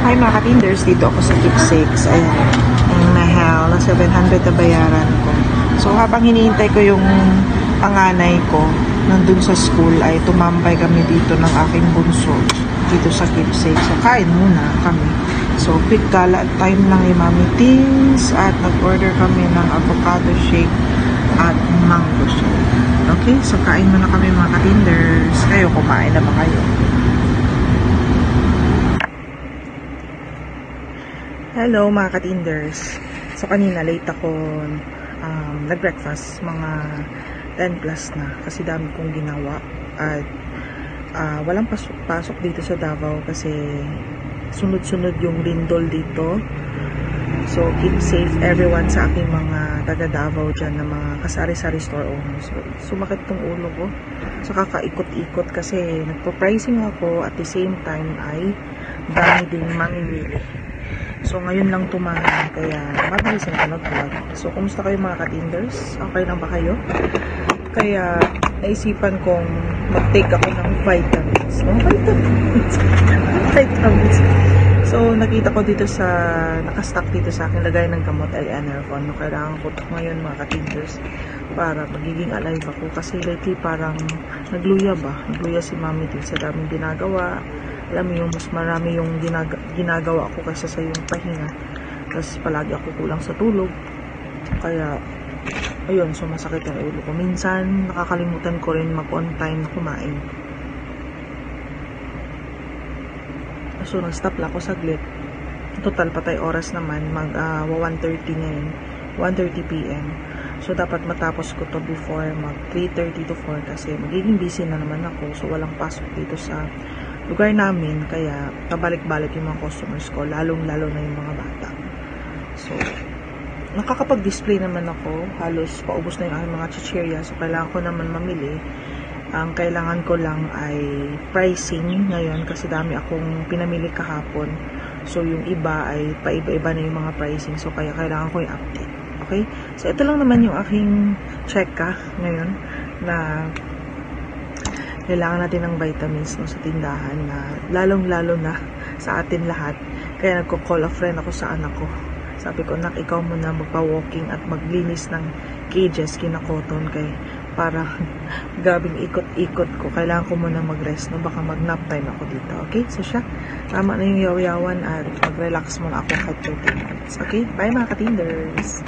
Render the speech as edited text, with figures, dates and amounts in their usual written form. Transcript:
Hi mga katinders, dito ako sa Keepsakes. Ayan, ang mahal na 700 na bayaran ko. So habang hinihintay ko yung panganay ko nandun sa school, ay tumambay kami dito ng aking bunso dito sa Keepsakes. So kain muna kami. So quick gala time lang yung mami things at nag-order kami ng avocado shake at mango shake. Okay, so kain muna kami mga katinders. Kayo, kumain na ba kayo? Hello mga katinders. So kanina late ako nag-breakfast, mga 10 plus na kasi dami kong ginawa at walang pasok dito sa Davao kasi sunod-sunod yung lindol dito. So keep safe everyone sa aking mga taga Davao dyan na mga kasari-sari store owners. So sumakit tong ulo ko. So kakaikot-ikot kasi nagpo-pricing ako at the same time ay dami din mamimili. So, ngayon lang tumahan, kaya mabilis na nag-vlog. So, kumusta kayo mga katinders? Okay lang ba kayo? Kaya, naisipan kong mag-take ako ng vitamins. No? Vitamins. So, nakita ko dito sa, nakastock dito sa akin, lagay ng gamot L-Enervon. No? Kailangan ko ito ngayon mga katinders para magiging alive ako. Kasi lately parang nagluya ba? Nagluya si mami din sa daming ginagawa. Alam mo yung mas marami yung ginagawa ko kaysa sa yung pahinga. Tapos palagi ako kulang sa tulog. Kaya, ayun, so masakit ang ulo ko. Minsan, nakakalimutan ko rin mag-on time na kumain. So, nag-stop lang ako saglit. Total, patay oras naman. Mag 1:30 ngayon. 1:30 PM. So, dapat matapos ko to before mag 3:30 to 4 kasi magiging busy na naman ako. So, walang pasok dito sa lugar namin, kaya pabalik-balik yung mga customers ko, lalong-lalo na yung mga bata. So, nakakapag-display naman ako, halos paubos na yung aking mga chichirya, so kailangan ko naman mamili. Ang kailangan ko lang ay pricing ngayon kasi dami akong pinamili kahapon. So, yung iba ay paiba-iba na yung mga pricing, so kaya kailangan ko yung update. Okay? So, ito lang naman yung aking checka ngayon na kailangan natin ng vitamins no, sa tindahan na lalong-lalo na sa atin lahat. Kaya nagko-call a friend ako sa anak ko. Sabi ko, nak, ikaw muna magpa-walking at maglinis ng cages kina-cotton kay para gabing ikot-ikot ko. Kailangan ko muna mag-rest no, baka mag-nap time ako dito. Okay? So siya, tama na yung yaw-yawan at mag-relax muna ako kahit 30 minutes. Okay? Bye mga katinders!